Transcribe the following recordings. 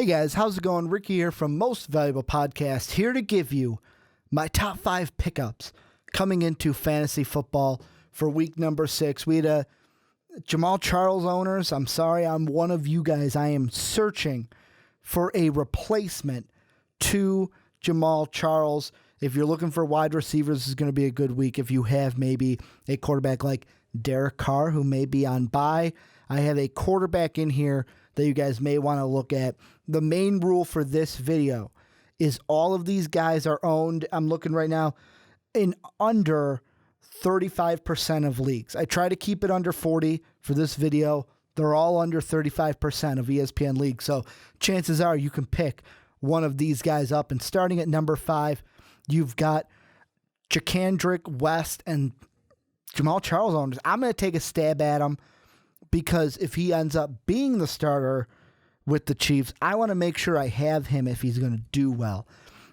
Hey guys, how's it going? Ricky here from Most Valuable Podcast, here to give you my top 5 pickups coming into fantasy football for week number 6. We had Jamaal Charles owners. I'm sorry, I'm one of you guys. I am searching for a replacement to Jamaal Charles. If you're looking for wide receivers, this is going to be a good week. If you have maybe a quarterback like Derek Carr, who may be on bye, I have a quarterback in here that you guys may want to look at. The main rule for this video is all of these guys are owned, I'm looking right now, in under 35% of leagues. I try to keep it under 40 for this video. They're all under 35% of ESPN leagues. So chances are you can pick one of these guys up. And starting at number 5, you've got Jacandrick, West, and Jamaal Charles owners. I'm going to take a stab at him because if he ends up being the starter with the Chiefs, I want to make sure I have him if he's going to do well.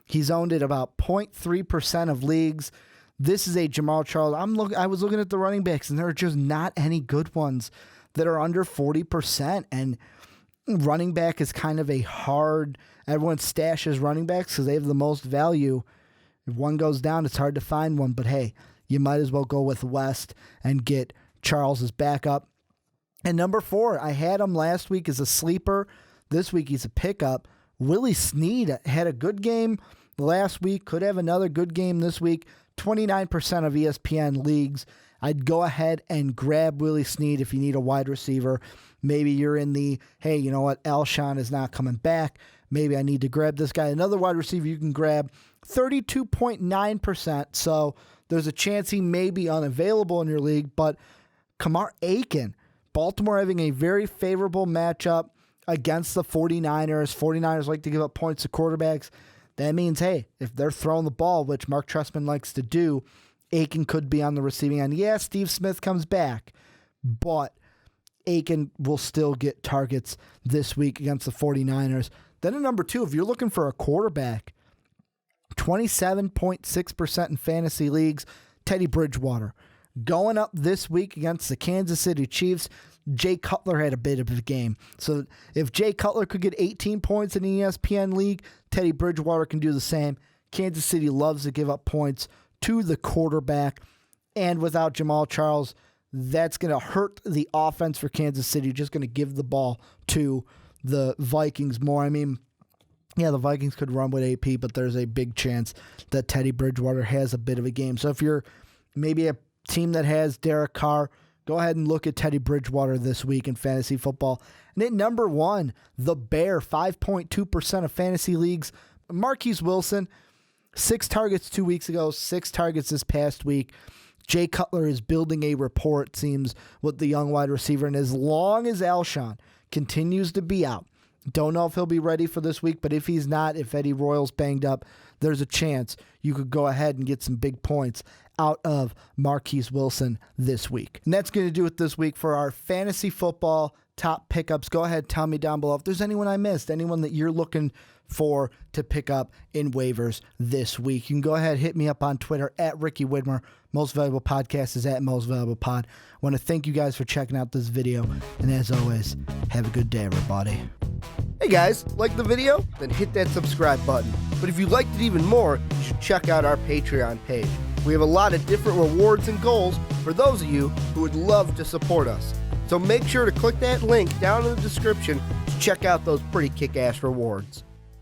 He's owned at about 0.3% of leagues. This is a Jamaal Charles. I was looking at the running backs, and there are just not any good ones that are under 40%. And running back is kind of a hard, everyone stashes running backs because they have the most value. If one goes down, it's hard to find one. But hey, you might as well go with West and get Charles as backup. And number 4, I had him last week as a sleeper. This week he's a pickup. Willie Snead had a good game last week, could have another good game this week. 29% of ESPN leagues. I'd go ahead and grab Willie Snead if you need a wide receiver. Maybe you're in the, hey, you know what, Alshon is not coming back. Maybe I need to grab this guy. Another wide receiver you can grab, 32.9%. So there's a chance he may be unavailable in your league. But Kamar Aiken, Baltimore having a very favorable matchup against the 49ers. 49ers like to give up points to quarterbacks. That means, hey, if they're throwing the ball, which Mark Trestman likes to do, Aiken could be on the receiving end. Yeah, Steve Smith comes back, but Aiken will still get targets this week against the 49ers. Then at number 2, if you're looking for a quarterback, 27.6% in fantasy leagues, Teddy Bridgewater. Going up this week against the Kansas City Chiefs, Jay Cutler had a bit of a game. So if Jay Cutler could get 18 points in an ESPN league, Teddy Bridgewater can do the same. Kansas City loves to give up points to the quarterback. And without Jamaal Charles, that's going to hurt the offense for Kansas City. Just going to give the ball to the Vikings more. I mean, yeah, the Vikings could run with AP, but there's a big chance that Teddy Bridgewater has a bit of a game. So if you're maybe a team that has Derek Carr, go ahead and look at Teddy Bridgewater this week in fantasy football. And at number 1, the Bear, 5.2% of fantasy leagues. Marquise Wilson, 6 targets 2 weeks ago, 6 targets this past week. Jay Cutler is building a rapport, it seems, with the young wide receiver. And as long as Alshon continues to be out, don't know if he'll be ready for this week, but if he's not, if Eddie Royal's banged up, there's a chance you could go ahead and get some big points out of Marquise Wilson this week. And that's going to do it this week for our fantasy football top pickups. Go ahead, tell me down below if there's anyone I missed, anyone that you're looking for to pick up in waivers this week. You can go ahead, hit me up on Twitter at Ricky Widmer. Most Valuable Podcast is at Most Valuable Pod. I want to thank you guys for checking out this video. And as always, have a good day, everybody. Hey guys, like the video? Then hit that subscribe button. But if you liked it even more, you should check out our Patreon page. We have a lot of different rewards and goals for those of you who would love to support us. So make sure to click that link down in the description to check out those pretty kick-ass rewards.